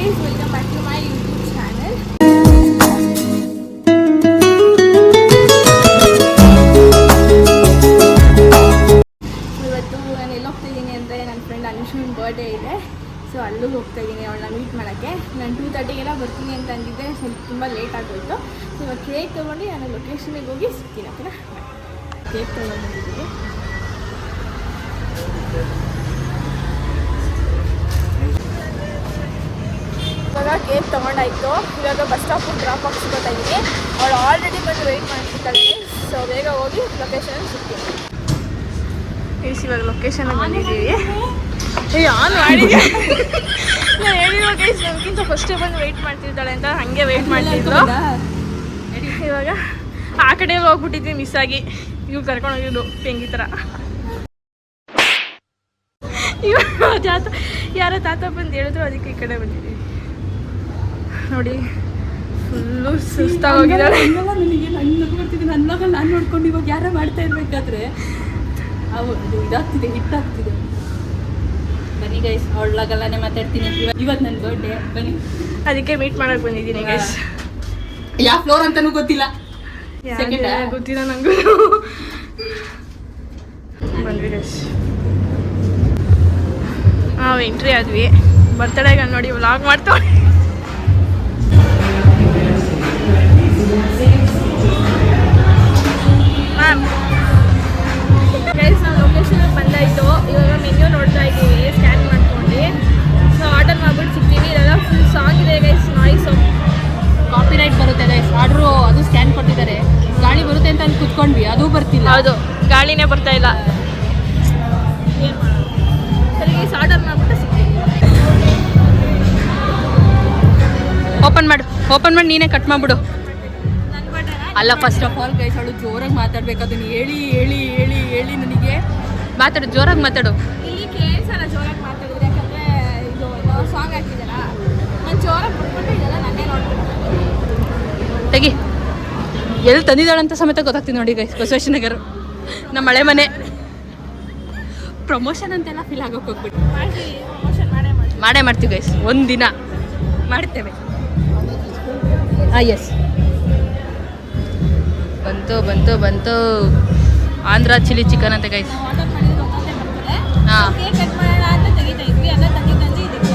Guys, welcome back to my YouTube channel. ಇವತ್ತು ನಾನು ಎಲ್ಲಿ ಹೋಗ್ತಾ ಇದ್ದೀನಿ ಅಂದರೆ ನನ್ನ ಫ್ರೆಂಡ್ ಅನುಷನ್ ಬರ್ಡೇ ಇದೆ. ಸೊ ಅಲ್ಲೂ ಹೋಗ್ತಾ ಇದ್ದೀನಿ ಅವಳನ್ನ ಮೀಟ್ ಮಾಡೋಕ್ಕೆ. ನಾನು 2:30ಗೆಲ್ಲ ಬರ್ತೀನಿ ಅಂತ ಅಂದಿದ್ದೆ, ಸ್ವಲ್ಪ ತುಂಬ ಲೇಟ್ ಆಗೋಯಿತು. ಸೊ ಇವಾಗ ಕೇಕ್ ತೊಗೊಂಡು ನಾನು ಲೊಕೇಶನಿಗೆ ಹೋಗಿ ಸಿಗ್ತೀನಿ. ಓಕೆನಾ? ಕೇಕ್ ತೊಗೊಂಡಿದ್ದೀನಿ. ಇವಾಗ ಕೇಕ್ ತೊಗೊಂಡಾಯಿತು. ಇವಾಗ ಬಸ್ ಸ್ಟಾಪಿಗೆ ಡ್ರಾಪ್ ಆಗಿ ಸಿಗೋತಾ ಇದ್ದೀನಿ. ಅವಳು ಆಲ್ರೆಡಿ ಬಂದು ವೆಯ್ಟ್ ಮಾಡ್ತಿದ್ದಾಳೆ. ಸೊ ಬೇಗ ಹೋಗಿ ಲೊಕೇಶನ್ ಸಿಗ್ತೀನಿ. ಇವಾಗ ಲೊಕೇಶನ್ಗೆ ಬಂದಿದ್ದೀವಿ. ಆನ್ ಮಾಡಿದ್ದೆ ನಾನು ಹೇಳಿರೋ ಗೈಸ್, ನಮಗಿಂತ ಫಸ್ಟೇ ಬಂದು ವೆಯ್ಟ್ ಮಾಡ್ತಿದ್ದಾಳೆ ಅಂತ ಹಾಗೆ ವೆಯ್ಟ್ ಮಾಡ್ತಿದ್ರು. ಇವಾಗ ಆ ಕಡೆ ಹೋಗ್ಬಿಟ್ಟಿದ್ವಿ ಮಿಸ್ ಆಗಿ. ಇವ್ರು ಕರ್ಕೊಂಡು ಹೋಗಿದ್ದು ಪೆಂಗಿ ಥರ. ಇವಾಗ ಯಾರೋ ತಾತ ಬಂದು ಹೇಳಿದ್ರು, ಅದಕ್ಕೆ ಈ ಕಡೆ ಬಂದಿದ್ದೀವಿ. ನೋಡಿ ಫುಲ್ಲು ಸುಸ್ತಾಗೋಗಿದ್ದಾಳೆ. ನನಗೆ ನನ್ನ ಬರ್ತಿದ್ದೀನಿ ಅನ್ಲಾಗ ನಾನು ನೋಡ್ಕೊಂಡು ಇವಾಗ ಯಾರೋ ಮಾಡ್ತಾ ಇರ್ಬೇಕಾದ್ರೆ ಅದು ಇದಾಗ್ತಿದೆ, ಹಿಟ್ಟಾಗ್ತಿದೆ. ಬನ್ನಿ ಗೈಸ್, ಅವಳಾಗಲ್ಲೇ ಮಾತಾಡ್ತೀನಿ. ಇವತ್ತು ನನ್ನ ಬರ್ಡೇ, ಬನ್ನಿ. ಅದಕ್ಕೆ ಮೀಟ್ ಮಾಡಕ್ಕೆ ಬಂದಿದ್ದೀನಿ ಗೈಸ್. ಯಾವ ಫ್ಲೋರ್ ಅಂತನೂ ಗೊತ್ತಿಲ್ಲ, ಗೊತ್ತಿಲ್ಲ ನಂಗೂ. ಬಂದ್ವಿ ಗೈಸ್, ನಾವು ಎಂಟ್ರಿ ಆದ್ವಿ. ಬರ್ತಡೇಗೆ ನೋಡಿ ವ್ಲಾಗ್ ಮಾಡ್ತಾವೆ. ಮ್ಯಾಮ್ ಗೈಸ್, ನಾವು ಲೊಕೇಶನ್ಗೆ ಬಂದಾಯಿತು. ಇವಾಗ ಮೆನ್ಯೂ ನೋಡ್ತಾ ಇದ್ದೀವಿ ಸ್ಕ್ಯಾನ್ ಮಾಡ್ಕೊಂಡು. ಸೊ ಆರ್ಡರ್ ಮಾಡ್ಬಿಟ್ಟು ಸಿಗ್ತೀವಿ. ಇದೆಲ್ಲ ಫುಲ್ ಸಾಂಗ್ ಇದೆ ಗೈಸ್, ನಾಯ್ಸು, ಕಾಪಿರೈಟ್ ಬರುತ್ತೆ ಗೈಸ್. ಆರ್ಡ್ರು ಅದು ಸ್ಕ್ಯಾನ್ ಕೊಟ್ಟಿದ್ದಾರೆ. ಗಾಳಿ ಬರುತ್ತೆ ಅಂತ ಅಲ್ಲಿ ಕುತ್ಕೊಂಡ್ವಿ, ಅದು ಬರ್ತಿಲ್ಲ. ಹೌದು, ಗಾಳಿನೇ ಬರ್ತಾ ಇಲ್ಲ. ಏನು ಮಾಡೋದು? ಸರಿ ಗೈಸ್, ಆರ್ಡರ್ ಮಾಡ್ಬಿಟ್ಟು ಸಿಗ್ತೀವಿ. ಓಪನ್ ಮಾಡಿ ನೀನೇ ಕಟ್ ಮಾಡಿಬಿಡು. ನನ್ನ ಬಟ್ಟೆನ ಅಲ್ಲ, ಫಸ್ಟ್ ಆಫ್ ಆಲ್ ಗೈಸ್, ಅವಳು ಜೋರಾಗಿ ಮಾತಾಡ್ಬೇಕು. ಅದನ್ನು ಹೇಳಿ ಹೇಳಿ ಹೇಳಿ ಹೇಳಿ ನನಗೆ ಮಾತಾಡು, ಜೋರಾಗಿ ಮಾತಾಡು. ಇಲ್ಲಿ ಕೇಳಿಸಲ್ಲ ಜೋರಾಗಿ ಮಾತಾಡಿದ್ರೆ, ಯಾಕಂದರೆ ಇದು ಸಾಂಗ್ ಹಾಕಿದಾರ. ನಾನು ಜೋರಾಗಿ ಬಿಟ್ಬಿಟ್ಟು ಇದೆಲ್ಲ ನನ್ನೇ ನೋಡ್ಬಿಟ್ಟು ತೆಗಿ. ಎಲ್ಲಿ ತಂದಿದ್ದಾಳಂತ ಸಮೇತ ಗೊತ್ತಾಗ್ತಿದೆ ನೋಡಿ ಗೈಸ್. ಬಸವೇಶ್ವರ ನಮ್ಮ ಹಳೆ ಮನೆ. ಪ್ರಮೋಷನ್ ಅಂತೆಲ್ಲ ಫೀಲ್ ಆಗೋಕೆ ಹೋಗ್ಬಿಟ್ಟು ಮಾಡ್ತೀವಿ, ಪ್ರಮೋಷನ್ ಮಾಡೇ ಮಾಡ್ತೀವಿ ಗೈಸ್. ಒಂದಿನ ಮಾಡ್ತೇವೆ. ಎಸ್, ಬಂತು ಆಂಧ್ರ ಚಿಲ್ಲಿ ಚಿಕನ್ ಅಂತ ಗೈಸ್. ಆರ್ಡರ್ ಮಾಡಿದ್ರೆ ಒಂದೊಂದೇ ಬರ್ತದೆ. ಹಾಂ ಕೇಕ್ ಕಟ್ ಮಾಡೋಣ ಅಂತ ತೆಗಿತಾ ಇದ್ವಿ. ಎಲ್ಲ ತಂದು ಇದಕ್ಕೆ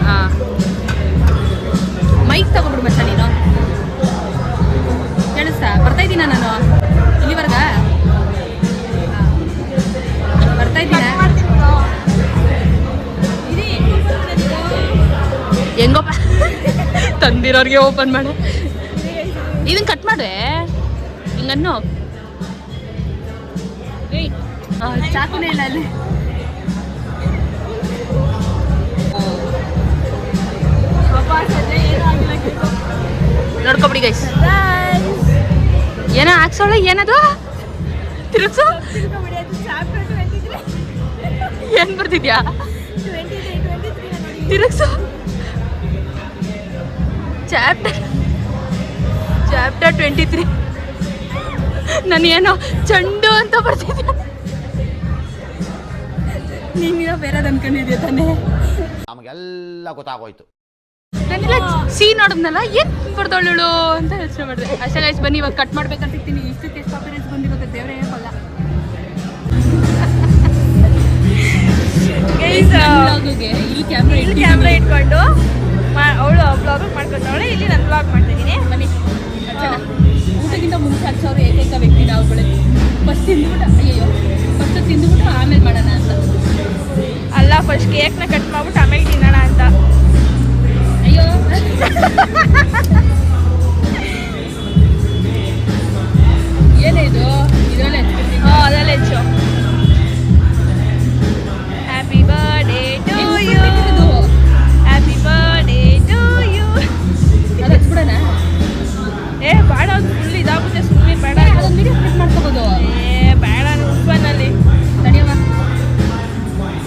ಹಾಂ. ಮೈಕ್ ತಗೊಬಿಡು ಮಚ್ಚ ನೀನು. ಕೇಳಿಸ್ತಾ? ಬರ್ತಾ ಇದ್ದೀನ ನಾನು ಇಲ್ಲಿವರೆಗ? ಬರ್ತಾ ಇದ್ದೀನ. ಹೆಂಗಪ್ಪ ತಂದಿರೋರಿಗೆ ಓಪನ್ ಮಾಡು. ಇದನ್ನು ಕಟ್ ಮಾಡ್ರೆ ಹಿಂಗನ್ನು. ಚಾಕುನೇ ಇಲ್ಲ ಅಲ್ಲಿ. ನೋಡ್ಕೊಬಿಡಿ ಗೈಸ್. ಏನೋ ಹಾಕ್ಸೋಳ, ಏನದು ತಿರುಗ್ಸು. ಏನು ಬರ್ತಿದ್ಯಾ? ತಿರುಗ್ಸು. ಚಾಪ್ಟರ್ 23. ನಾನೇನೋ ಚೆಂಡು ಅಂತ ಬರ್ತಿದ್ಯಾ? ನೀನು ಬೇರೆ ಅನ್ಕೊಂಡಿದ್ಯಾ ತಾನೇ? ನಮಗೆಲ್ಲ ಗೊತ್ತಾಗೋಯ್ತು. ನಾನೆಲ್ಲ ನೋಡಿದ್ನಲ್ಲ, ಏನು ಬರ್ದವಳು ಅಂತ ಯೋಚನೆ ಮಾಡಿದೆ ಅಷ್ಟೇ ಗೈಸ್. ಬನ್ನಿ, ಇವಾಗ ಕಟ್ ಮಾಡ್ಬೇಕಂತ ಇರ್ತೀನಿ. ಇಷ್ಟಕ್ಕೆ ಎಷ್ಟು ಕಾಪಿರೈಟ್ಸ್ ಬಂದಿರುತ್ತೆ ದೇವರೇ ಹೇಳಲ್ಲ. ಇಲ್ಲಿ ಕ್ಯಾಮ್ರಾ ಇಟ್ಕೊಂಡು ಅವಳು ಬ್ಲಾಗ್ ಮಾಡ್ಕೊತಾವಳೆ, ಇಲ್ಲಿ ನಾನು ಬ್ಲಾಗ್ ಮಾಡ್ತಿದ್ದೀನಿ. ಬನ್ನಿ. ಊಟಕ್ಕಿಂತ ಮುಂಚೆ ಹಚ್ಚೋರು ಏಕೈಕ ವ್ಯಕ್ತಿ ನಾವು ಬೆಳಗ್ಗೆ. ಫಸ್ಟ್ ತಿಂದುಬಿಟ್ಟು ಆಮೇಲೆ ಮಾಡೋಣ ಅಂತ. ಅಲ್ಲ, ಫಸ್ಟ್ ಕೇಕ್ನ ಕಟ್ ಮಾಡ್ಬಿಟ್ಟು ಆಮೇಲೆ ತಿನ್ನೋಣ ಅಂತ. ಅಯ್ಯೋ ಏನೇ ಇದು? ಇದರಲ್ಲೇ ಅದೆಲ್ಲ ಹೆಚ್ಚು. Happy birthday to you, happy birthday to you. ಅದು ಹಚ್ಬಿಡೋಣ. ಬೇಡ, ಅದು ಫುಲ್ ಇದಾಗುತ್ತೆ. ಸುಮ್ಮನೆ ಬೇಡ, ಅದೊಂದು ವೀಡಿಯೋ ಕ್ಲಿಕ್ ಮಾಡ್ಕೋಬೋದು. ಬೇಡ, ಫೋನಲ್ಲಿ ತಡಿಯಮ್ಮ,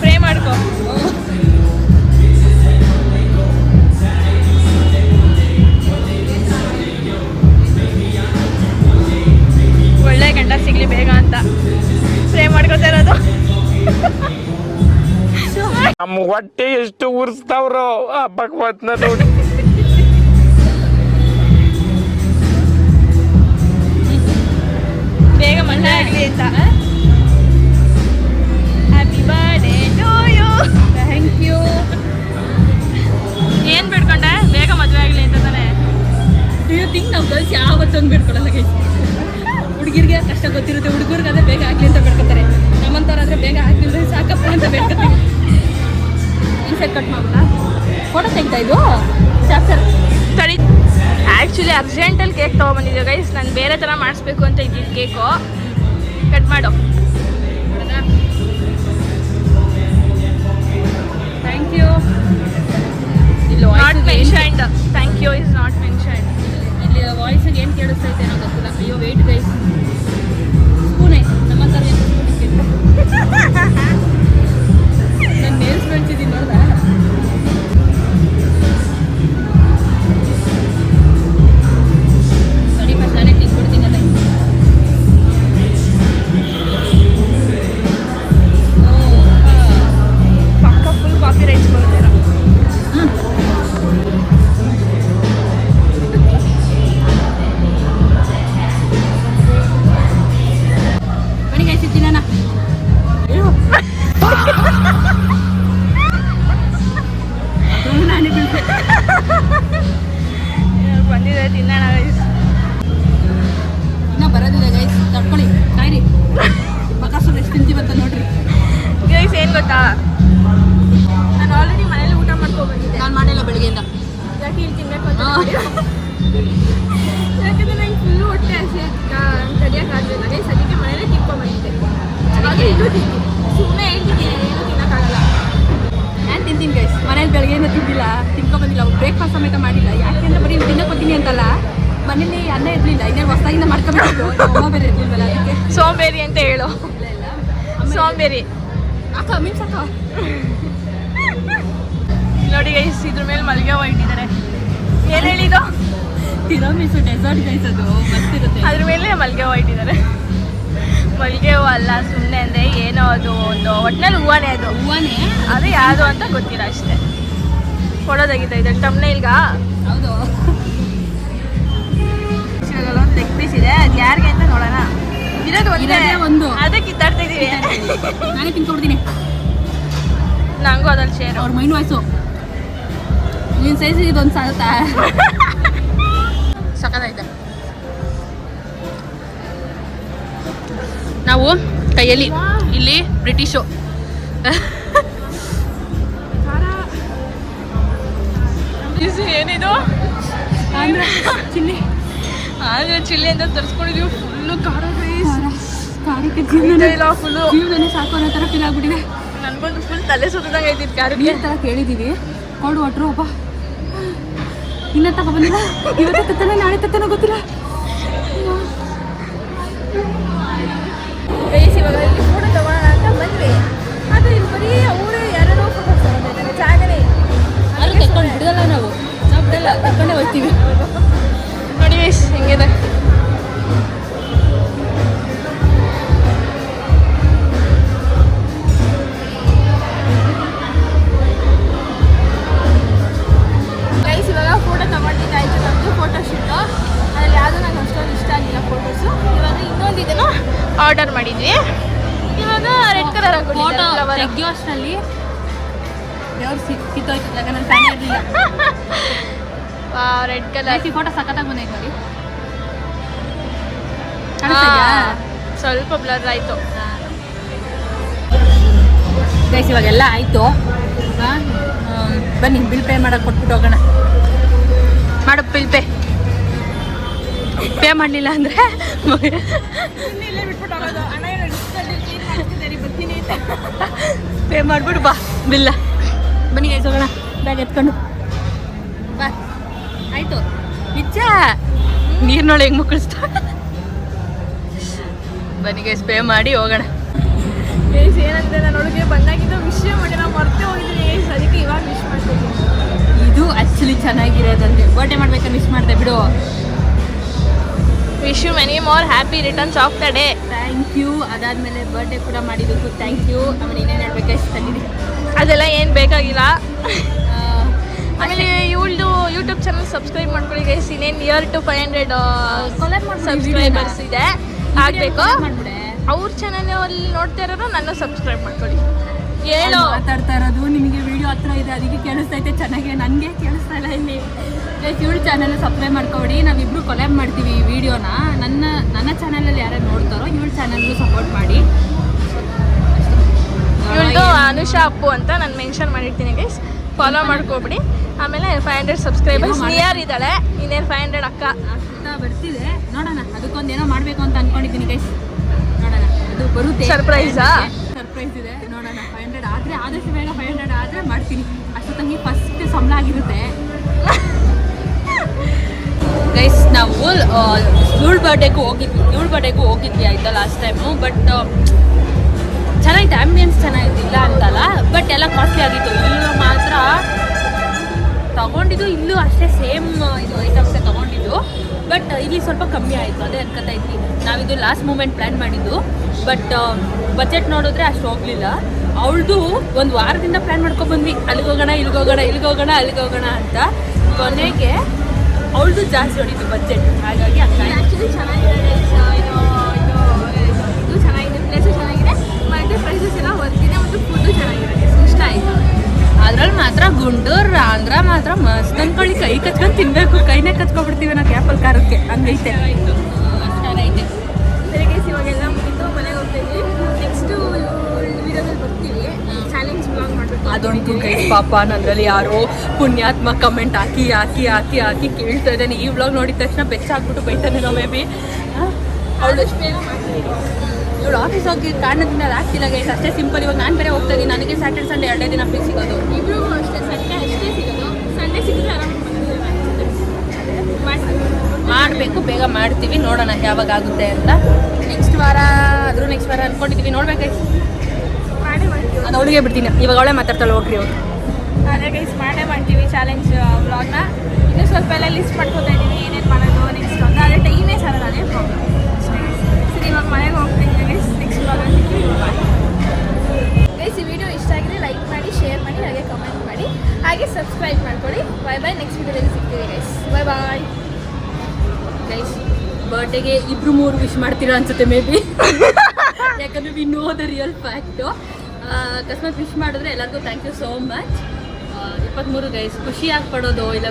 ಫ್ರೇ ಮಾಡ್ಕೊ. ನಮ್ಮ ಹೊಟ್ಟೆ ಎಷ್ಟು ಉರ್ಸ್ತಾವ್ರೋ ಆ ಭಗವತ್ನ ನೋಡಿ. ಬೇಗ ಮದುವೆ ಆಗಲಿ ಅಂತ. Happy birthday to you. Thank you. ಏನು ಬಿಡ್ಕೊಂಡೆ? ಬೇಗ ಮದುವೆ ಆಗಲಿ ಅಂತ ತಾನೆ. ಡು ಯು ಥಿಂಕ್ ನಾವು ಗರ್ಲ್ಸ್ ಯಾವತ್ತೊಂದು ಬಿಡ್ಕೊಳ್ಳಲ್ಲ ಗೈಸ್? ಹುಡುಗಿರಿಗೆ ಕಷ್ಟ ಗೊತ್ತಿರುತ್ತೆ, ಹುಡುಗರಿಗೆ ಅದೇ ಬೇಗ ಆಗಲಿ ಅಂತ ಬೇಡ್ಕೊತಾರೆ. ನಮ್ಮಂಥವ್ರಾದ್ರೆ ಬೇಗ ಆಗಲಿಲ್ಲ ಸಾಕಪ್ಪ ಅಂತ ಬೇಡ್ಕೊತೀವಿ. ಇನ್ಸೈಡ್ ಕಟ್ ಮಾಡೋಣ. ಫೋಟೋ ತೆಗ್ತಾ ಇದು ಚಾಪ್ಟರ್ ಸರಿ. ಆ್ಯಕ್ಚುಲಿ ಅರ್ಜೆಂಟಲ್ಲಿ ಕೇಕ್ ತೊಗೊಬಂದಿದ್ದೆ ಗೈಸ್. ನಾನು ಬೇರೆ ಥರ ಮಾಡಿಸ್ಬೇಕು ಅಂತ ಇದ್ದಿದ್ದು ಕೇಕು. ಕಟ್ ಮಾಡು. Thank you. Not mentioned. Thank you is not mentioned. ಇಲ್ಲಿ ವಾಯ್ಸಿಗೆ ಏನು ಕೇಳಿಸ್ತೈತೆ ಏನೋ ಗೊತ್ತಿಲ್ಲ. ಅಯ್ಯೋ ವೆಯ್ಟ್ ಗೈಸ್. ಸ್ಪೂನ್ ಐತೆ ನಮ್ಮ ಥರ ನಾನು ನೇಲ್ಸ್ ಬೆಳೆಸಿದ್ದೀನಿ ನೋಡ್ದ. ಸರಿ ಫಸ್ಟ್ ನಾನೇ ತಿಂದ್ಬಿಡ್ತೀನಿ ಅದೇ. ಪಕ್ಕ ಫುಲ್ ಕಾಫಿ ರೈಸ್ ಬರುತ್ತೆ. ಬನ್ನಿ ಗೈಸ್ ಇದ್ದೀನಿ ನಾನು. ನಾನೇ ಬಂದಿದೆ ತಿನ್ನೋಣ ಗೈಸ್. ಇನ್ನೂ ಬರೋದಿಲ್ಲ ಗೈಸ್, ತಡ್ಕೊಳ್ಳಿ ಕಾಯ್ರಿ. ಬಕಾಸು ಎಷ್ಟು ತಿಂತೀವಂತ ನೋಡ್ರಿ ಗೈಸ್. ಏನು ಗೊತ್ತಾ, ನಾನು ಆಲ್ರೆಡಿ ಮನೇಲಿ ಊಟ ಮಾಡ್ಕೊಬಂದಿದ್ದೆ. ನಾನು ಮಾಡಿಲ್ಲ ಬೆಳಿಗ್ಗೆಯಿಂದ. ಯಾಕೆ ಇಲ್ಲಿ ತಿನ್ನಬೇಕು ಅಂತ ಯಾಕಂದರೆ ನಂಗೆ ಫುಲ್ಲು ಹೊಟ್ಟೆ ಹಸಿ ಕಲಿಯೋಕ್ಕಾಗಲಿಲ್ಲ ಗೈಸ್. ಅದಕ್ಕೆ ಮನೇಲಿ ತಿನ್ಕೊಂಬಂದಿದ್ದೆ. ಹಾಗೆ ಇದು ತಿಂತೀನಿ. ಸುಮ್ಮನೆ ಹೇಳ್ತೀನಿ ಏನು ತಿನ್ನೋಕ್ಕಾಗಲ್ಲ. ನಾನು ತಿಂತೀನಿ ಗೈಸ್. ಮನೇಲಿ ಬೆಳಗ್ಗೆಯಿಂದ ತಿಂದಿಲ್ಲ, ತಿನ್ಕೊಂಬಂದಿಲ್ಲ. ಬ್ರೇಕ್ಫಾಸ್ಟ್ ಸಮೇತ ಮಾಡಿಲ್ಲ. ಯಾಕೆಂದ್ರೆ ಬರೀ ತಿನ್ನಕ್ಕೆ ಕೊಡ್ತೀನಿ ಅಂತಲ್ಲ, ಮನೇಲಿ ಅನ್ನ ಇರಲಿಲ್ಲ. ಇನ್ನೇ ಹೊಸದಾಗಿಂದ ಮಾಡ್ಕೊಬೇಕು. ಅಮ್ಮ ಬೇರೆ ಇರಲಿಲ್ವಲ್ಲ, ಅದಕ್ಕೆ ಸೋಂಬೇರಿ ಅಂತ ಹೇಳು. ಸೋಂಬೇರಿ ಅಕ್ಕ ಮೀನ್ಸ್ ಅಕ್ಕ. ನೋಡಿ ಗೈಸ್, ಇದ್ರ ಮೇಲೆ ಮಲ್ಲಿಗೆ ಹೂವು ಇಟ್ಟಿದ್ದಾರೆ. ಏನು ಹೇಳಿದ್ದು? ತಿರಾಮಿಸು ಡೆಸರ್ಟ್ ಗೈಸ್, ಅದು ಮಸ್ತಿರುತ್ತೆ. ಅದ್ರ ಮೇಲೆ ಮಲ್ಲಿಗೆ ಹೂವು ಇಟ್ಟಿದ್ದಾರೆ. ಮಲ್ಲಿಗೆ ಹೂವು ಅಲ್ಲ, ಸುಮ್ಮನೆ ಅಂದರೆ ಏನೋ ಅದು ಒಂದು ಒಟ್ಟಿನಲ್ಲಿ ಹೂವನೇ. ಅದು ಹೂವನೇ, ಅದು ಯಾವುದು ಅಂತ ಗೊತ್ತಿಲ್ಲ ಅಷ್ಟೇ. ಫೋಟೋ ತೆಗಿತಾ ಇದೆ ತಮ್ಮನೇಲ್ಗ. ಹೌದು. ಒಂದು ಲೆಗ್ ಪೀಸ್ ಇದೆ, ಅದು ಯಾರಿಗೆ ಅಂತ ನೋಡೋಣ. ಇರೋದು ಒಂದೇ ಒಂದು. ಅದಕ್ಕೆ ಕಿತ್ತಾಡ್ತಾ ಇದೀವಿ. ನಾನೇ ತಿನ್ಕೊಡ್ತೀನಿ. ನಂಗೂ ಅದ್ರಲ್ಲಿ ಶೇರ್. ಅವ್ರ ಮೈನ್ ವಾಯ್ಸು ನೀನು ಸೈಜಿಗೆ ಇದೊಂದು ಸಾಗುತ್ತಾ? ಸಖತ್ತಾಗಿದೆ. ನಾವು ಕೈಯಲ್ಲಿ ಇಲ್ಲಿ ಬ್ರಿಟಿಷು ಏನಿದು ಆಂಧ್ರ ಚಿಲ್ಲಿ. ಆಂಧ್ರ ಚಿಲ್ಲಿ ಅಂತ ತರಿಸ್ಕೊಂಡಿದೀವಿ. ಫುಲ್ಲು ಖಾರ ಖಾರಕ್ಕೆ ಇಲ್ಲ, ಫುಲ್ಲು ಜೀವನನೇ ಸಾಕು ಅನ್ನೋ ಥರ ಫೀಲ್ ಆಗ್ಬಿಟ್ಟಿದೆ. ನನ್ಗೊಂದು ಫುಲ್ ತಲೆ ಸುತ್ತದಂಗೆ ಐತಿತ್ತು ಖಾರಕ್ಕೆ. ನೀರು ಥರ ಕೇಳಿದ್ದೀವಿ, ಕೊಡು ಒಟ್ರು ಒಬ್ಬ ಇನ್ನ ತಗೊಬಂದಿಲ್ಲ. ಇವತ್ತು ತತ್ತನ ನಾಳೆ ತತ್ತನ ಗೊತ್ತಿಲ್ಲ. ಗೈಸ್, ಇವಾಗ ಇಲ್ಲಿ ಫೋಟೋ ತಗೋಣ ಅಂತ ಬಂದ್ವಿ. ಅದು ಇಲ್ಲಿ ಬರೀ ಅವರು ಯಾರೋ ಫೋಟೋ ತಗೊಂಡಿದ್ದಾರೆ, ಜಾಗನೇ ಅದು ತೆಕ್ಕೊಂಡು ಬಿಡಲ್ಲ. ನಾವು ಬಿಡಲ್ಲ, ತೆಕ್ಕೊಂಡೇ ಹೋಗ್ತೀವಿ. ನೋಡಿ ಗೈಸ್ ಹೆಂಗಿದೆ. ಗೈಸ್, ಇವಾಗ ಫೋಟೋ ತಗೊಂಡಿದ್ದಾಯ್ತು. ನಮ್ಮದು ಫೋಟೋ ಶೂಟು. ಅದ್ರಲ್ಲಿ ಯಾವುದೂ ನಂಗೆ ಅಷ್ಟೊಂದು ಇಷ್ಟ ಆಗಿಲ್ಲ ಫೋಟೋಸು. ಇವಾಗ ಇನ್ನೊಂದು ಇದನ್ನು ಆರ್ಡರ್ ಮಾಡಿದ್ವಿ. ಇವಾಗ ರೆಡ್ ಕಲರ್ ಫೋಟೋ ಹಾಕೊಂಡಿದ್ದೆ. ತೆಗಿಯೋ ಅಷ್ಟರಲ್ಲಿ ದೇವ್ರು ಕಿತ್ತೋಯ್ತು. ನನ್ನ ಫ್ಯಾನ್ ಇರಲಿಲ್ಲ. ರೆಡ್ ಕಲರ್ ಈ ಫೋಟೋ ಸಖತ್ತಾಗಿ ಬಂದೈತೆ ನೋಡಿ. ಸ್ವಲ್ಪ ಬ್ಲರ್ ಆಯಿತು ಗೈಸ್. ಇವಾಗೆಲ್ಲ ಆಯಿತು. ಬನ್ನಿ ಬಿಲ್ ಪೇ ಮಾಡೋಕೆ ಕೊಟ್ಬಿಟ್ಟು ಹೋಗೋಣ. ಮಾಡು ಬಿಲ್ ಪೇ ಮಾಡಲಿಲ್ಲ ಅಂದರೆ ಪೇ ಮಾಡಿಬಿಡು ಬಾ ಬಿಲ್ಲ. ಬನ್ನಿ ಗೈಸ್ ಹೋಗೋಣ. ಬ್ಯಾಗ್ ಎತ್ಕೊಂಡು ಬಾ. ಆಯಿತು ನಿಜ. ನೀರಿನೊಳಗೆ ಹೆಂಗೆ ಮುಕ್ಕಳಿಸ್ತಾ. ಬನ್ನಿ ಗೈಸ್, ಪೇ ಮಾಡಿ ಹೋಗೋಣ. ಗೈಸ್, ಏನಂದರೆ ನಾನು ಒಳಗೆ ಬಂದಾಗಿದ್ದು ವಿಷಯ ಮಾಡಿ ನಾವು ಮರ್ತೇ ಹೋಗಿದ್ದೀನಿ ಗೈಸ್. ಅದಕ್ಕೆ ಇವಾಗ ವಿಶ್ ಮಾಡ್ತಿದ್ದೀನಿ. ಇದು ಆ್ಯಕ್ಚುಲಿ ಚೆನ್ನಾಗಿರೋದಂತೆ. ಬರ್ಡೇ ಮಾಡ್ಬೇಕಾದ್ರೆ ವಿಶ್ ಮಾಡಿದೆ ಬಿಡು. Wish you many more happy returns of the day. Thank you. ಅದಾದಮೇಲೆ ಬರ್ಡೇ ಕೂಡ ಮಾಡಿದ್ದಕ್ಕೂ ಥ್ಯಾಂಕ್ ಯು. ಆಮೇಲೆ ಇನ್ನೇನು ಹೇಳ್ಬೇಕು ಗೈಸ್ ತಂದಿದ್ದೀನಿ. ಅದೆಲ್ಲ ಏನು ಬೇಕಾಗಿಲ್ಲ. ಆಮೇಲೆ ಇವಳ್ದು ಯೂಟ್ಯೂಬ್ ಚಾನಲ್ ಸಬ್ಸ್ಕ್ರೈಬ್ ಮಾಡ್ಕೊಳ್ಳಿ ಗೈಸ್. ಇನ್ನೇನು ನಿಯರ್ ಟು 500 ಸಬ್ಸ್ಕ್ರೈಬರ್ಸ್ ಇದೆ, ಆಗಬೇಕು. ಅವ್ರ ಚಾನಲಲ್ಲಿ ನೋಡ್ತಾ ಇರೋರು ನನ್ನ ಸಬ್ಸ್ಕ್ರೈಬ್ ಮಾಡ್ಕೊಳ್ಳಿ. ಹೇಳೋ ಮಾತಾಡ್ತಾ ಇರೋದು ನಿಮಗೆ ವಿಡಿಯೋ ಹತ್ರ ಇದೆ, ಅದಕ್ಕೆ ಕೇಳಿಸ್ತೈತೆ ಚೆನ್ನಾಗಿ, ನನಗೆ ಕೇಳಿಸ್ತಾ ಇಲ್ಲ ಇಲ್ಲಿ. ಇವಳು ಚಾನಲ್ ಸಬ್ಸ್ಕ್ರೈಬ್ ಮಾಡ್ಕೊಡಿ. ನಾವಿಬ್ರು ಕೊಲ್ಯಾಬ್ ಮಾಡ್ತೀವಿ ಈ ವಿಡಿಯೋನ. ನನ್ನ ಚಾನಲಲ್ಲಿ ಯಾರ್ಯಾರು ನೋಡ್ತಾರೋ ಇವಳ ಚಾನಲ್ಗೂ ಸಪೋರ್ಟ್ ಮಾಡಿ. ಇವಳ್ದು ಅನುಷಾ ಅಪ್ಪು ಅಂತ ನಾನು ಮೆನ್ಷನ್ ಮಾಡಿರ್ತೀನಿ ಗೈಸ್, ಫಾಲೋ ಮಾಡ್ಕೊಬಿಡಿ. ಆಮೇಲೆ 500 ಸಬ್ಸ್ಕ್ರೈಬರ್ಸ್ ನಿಯರ್ ಇದ್ದಾಳೆ. ಇನ್ನೇನು 500 ಅಕ್ಕ ಬರ್ತಿದೆ, ನೋಡೋಣ. ಅದಕ್ಕೊಂದೇನೋ ಮಾಡಬೇಕು ಅಂತ ಅನ್ಕೊಂಡಿದ್ದೀನಿ ಗೈಸ್, ನೋಡೋಣ. ಅದು ಬರುತ್ತೆ, ಸರ್ಪ್ರೈಸಾ? ಸರ್ಪ್ರೈಸ್ ಇದೆ, ನೋಡೋಣ. 500 ಆದರೆ ಆದಷ್ಟು ಬೇಗ 500 ಆದರೆ ಮಾಡ್ತೀನಿ. ಅಷ್ಟೊತ್ತಂಗೆ ಫಸ್ಟ್ ಸಂಬಳ ಆಗಿರುತ್ತೆ ಗೈಸ್. ನಾವು ಇವಳ ಬರ್ಡೇಗೂ ಹೋಗಿದ್ವಿ ಆಯಿತಾ ಲಾಸ್ಟ್ ಟೈಮು. ಬಟ್ ಚೆನ್ನಾಗಿತ್ತು, ಆ್ಯಂಬಿಯನ್ಸ್ ಚೆನ್ನಾಗಿದ್ದಿಲ್ಲ ಅಂತಲ್ಲ, ಬಟ್ ಎಲ್ಲ ಕಾಸ್ಟ್ಲಿ ಆಗಿತ್ತು. ಇಲ್ಲೂ ಮಾತ್ರ ತಗೊಂಡಿದ್ದು, ಇಲ್ಲೂ ಅಷ್ಟೇ ಸೇಮ್ ಇದು ಐಟಮ್ಸೇ ತಗೊಂಡಿದ್ದು. ಬಟ್ ಇಲ್ಲಿ ಸ್ವಲ್ಪ ಕಮ್ಮಿ ಆಯಿತು, ಅದೇ ಅನ್ಕೋತಾ ಇದ್ವಿ. ನಾವಿದು ಲಾಸ್ಟ್ ಮೂಮೆಂಟ್ ಪ್ಲ್ಯಾನ್ ಮಾಡಿದ್ದು, ಬಟ್ ಬಜೆಟ್ ನೋಡಿದ್ರೆ ಅಷ್ಟು ಹೋಗಲಿಲ್ಲ. ಅವಳದು ಒಂದು ವಾರದಿಂದ ಪ್ಲ್ಯಾನ್ ಮಾಡ್ಕೊಬಂದ್ವಿ, ಅಲ್ಲಿಗೋಗೋಣ ಅಲ್ಲಿಗೋಗೋಣ ಅಂತ. ಕೊನೆಗೆ ಅವಳದು ಜಾಸ್ತಿ ಹೊಡಿತು ಬಜೆಟ್, ಹಾಗಾಗಿ ಆ್ಯಕ್ಚುಲಿ ಚೆನ್ನಾಗಿದೆ ಇದು ಚೆನ್ನಾಗಿದೆ, ಪ್ಲೇಸು ಚೆನ್ನಾಗಿದೆ, ಮತ್ತು ಪ್ರೈಸಸ್ ಎಲ್ಲ ವರ್ತಿದೆ, ಮತ್ತು ಫುಡ್ಡು ಚೆನ್ನಾಗಿದೆ, ಇಷ್ಟ ಆಯಿತು. ಅದ್ರಲ್ಲಿ ಮಾತ್ರ ಗುಂಡೂರು ಆಂಧ್ರ ಮಾತ್ರ ಮಸ್ತ್ ಅನ್ಕೊಳ್ಳಿ. ಕೈ ಕಚ್ಕೊಂಡು ತಿನ್ನಬೇಕು, ಕೈನೇ ಕಚ್ಕೊಬಿಡ್ತೀವಿ ನಾವು ಕ್ಯಾಪಲ್ ಖಾರಕ್ಕೆ, ಹಂಗೈತೆ. ಅಷ್ಟೈತೆ. ಸರಿ ಗೈಸ್, ಇವಾಗೆಲ್ಲ ಮುಗಿತು, ಮನೆಗೆ ಹೋಗ್ತಾಯಿದ್ವಿ. ನೆಕ್ಸ್ಟು ವಿಡಿಯೋದಲ್ಲಿ ಬರ್ತೀವಿ, ಚಾಲೆಂಜ್ ಬ್ಲಾಗ್ ಮಾಡಬೇಕು. ಅದಂತೂ ಗೈಸ್ ಪಾಪ ನನ್ನಲ್ಲಿ ಯಾರೋ ಪುಣ್ಯಾತ್ಮ ಕಮೆಂಟ್ ಹಾಕಿ ಕೇಳ್ತಾ ಇದ್ದಾನೆ. ಈ ವ್ಲಾಗ್ ನೋಡಿದ ತಕ್ಷಣ ಬೆಚ್ಚಾಗ್ಬಿಟ್ಟು ಬೈತಾನೆ ನಾವು ಮೇ ಬಿ. ಅವಳಷ್ಟು ಬೇಗ ಮಾಡ್ತೀವಿ. ಇವಳು ಆಫೀಸ್ ಹೋಗಿ ಕಾರಣದಿಂದ ಅದು ಆಗ್ತಿಲ್ಲ ಗೈಸ್, ಅಷ್ಟೇ ಸಿಂಪಲ್. ಇವಾಗ ನಾನು ಬೇರೆ ಹೋಗ್ತಾ ಇದ್ದೀನಿ, ನನಗೆ ಸ್ಯಾಟರ್ಡೆ ಸಂಡೇ 2 ದಿನ ಫ್ರೀ ಸಿಗೋದು. ಇಬ್ರಿಗೂ ಅಷ್ಟೇ, ಸಂಡೇ ಅಷ್ಟೇ ಸಿಗೋದು. ಸಂಡೇ ಸಿಕ್ಕಿದ್ರೆ ಆರಾಮಾಗಿ ಮಾಡಬೇಕು, ಬೇಗ ಮಾಡ್ತೀವಿ. ನೋಡೋಣ ಯಾವಾಗ ಆಗುತ್ತೆ ಅಂತ. ನೆಕ್ಸ್ಟ್ ವಾರ ಅಂದ್ಕೊಂಡಿದ್ದೀವಿ, ನೋಡ್ಬೇಕಾಯ್ತು. ಮಾಡೇ ಮಾಡ್ತೀವಿ. ಅದು ಅವಳಿಗೆ ಬಿಡ್ತೀನಿ, ಇವಾಗ ಅವಳೇ ಮಾತಾಡ್ತಾಳೆ, ಹೋಗ್ರಿ ಅವ್ರು. ಅದೇ ಗೈಸ್, ಮಾಡೇ ಮಾಡ್ತೀವಿ ಚಾಲೆಂಜ್ ವ್ಲಾಗ್ನ. ಇನ್ನೂ ಸ್ವಲ್ಪ ಎಲ್ಲ ಲಿಸ್ಟ್ ಮಾಡ್ಕೊತಾ ಇದ್ದೀವಿ, ಏನೇನು ಮಾಡೋದು ನೆಕ್ಸ್ಟ್ ಅಂತ. ಅದೇ ಟೈಮೇ ಸಾಲಲ್ಲ, ಅದೇ ಪ್ರಾಬ್ಲಮ್. ಸರಿ, ಇವಾಗ ಮನೆಗೆ ಹೋಗ್ತೀನಿ ಗೈಸ್. ನೆಕ್ಸ್ಟ್ ವ್ಲಾಗಲ್ಲಿ ಸಿಗ್ತೀವಿ. ಗೈಸ್, ಈ ವಿಡಿಯೋ ಇಷ್ಟ ಆಗಿದ್ರೆ ಲೈಕ್ ಮಾಡಿ, ಶೇರ್ ಮಾಡಿ, ಹಾಗೆ ಕಮೆಂಟ್ ಮಾಡಿ, ಹಾಗೆ ಸಬ್ಸ್ಕ್ರೈಬ್ ಮಾಡ್ಕೊಳ್ಳಿ. ಬಾಯ್. ನೆಕ್ಸ್ಟ್ ವಿಡಿಯೋದಲ್ಲಿ ಸಿಗ್ತೀವಿ ಗೈಸ್. ಬಾಯ್ ಗೈಸ್, ಬರ್ಡೇಗೆ 2-3 ವಿಶ್ ಮಾಡ್ತೀರಾ ಅನ್ಸುತ್ತೆ ಮೇ ಬಿ, ಯಾಕಂದರೆ we know the real fact. ಅಕಸ್ಮಾತ್ ವಿಶ್ ಮಾಡಿದ್ರೆ ಎಲ್ಲರಿಗೂ thank you so much. 23 guys, ಖುಷಿಯಾಗಿ ಪಡೋದು, ಇಲ್ಲ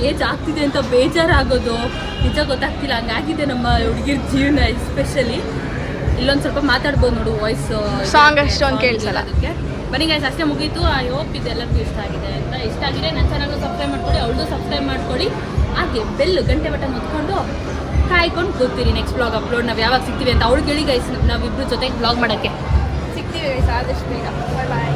ಏಜ್ ಆಗ್ತಿದೆ ಅಂತ ಬೇಜಾರಾಗೋದು ನಿಜ ಗೊತ್ತಾಗ್ತಿಲ್ಲ, ಹಂಗಾಗಿದೆ ನಮ್ಮ ಹುಡುಗಿರ ಜೀವನ. ಎಸ್ಪೆಷಲಿ ಇಲ್ಲೊಂದು ಸ್ವಲ್ಪ ಮಾತಾಡ್ಬೋದು ನೋಡು, ವಾಯ್ಸ್ ಸಾಂಗ್ ಅಷ್ಟೊಂದು ಕೇಳಿಸಲ್ಲ. ಅದಕ್ಕೆ ಬನ್ನಿ ಗೈಸ್, ಅಷ್ಟೇ ಮುಗೀತು. ಐ ಹೋಪ್ ಇದು ಎಲ್ಲರಿಗೂ ಇಷ್ಟ ಆಗಿದೆ ಅಂತ. ಇಷ್ಟ ಆಗಿದೆ ನನ್ನ ಚಾನಲ್ಗೂ ಸಬ್ಸ್ಕ್ರೈಬ್ ಮಾಡ್ಕೊಳ್ಳಿ, ಅವಳದು ಸಬ್ಸ್ಕ್ರೈಬ್ ಮಾಡ್ಕೊಳ್ಳಿ. ಹಾಗೆ ಗಂಟೆ ಬಟನ್ ಹೊತ್ಕೊಂಡು ಕಾಯ್ಕೊಂಡು ಕೂಗ್ತೀರಿ ನೆಕ್ಸ್ಟ್ ಬ್ಲಾಗ್ ಅಪ್ಲೋಡ್ ನಾವು ಯಾವಾಗ ಸಿಗ್ತೀವಿ ಅಂತ. ಅವಳು ಕೇಳಿ ಗೈಸ್, ನಾವಿಬ್ರು ಜೊತೆಗೆ ಬ್ಲಾಗ್ ಮಾಡೋಕ್ಕೆ ಸಿಗ್ತೀವಿ ಗೈಸ್ ಆದಷ್ಟು ಬೇಗ. ಬಾಯ್.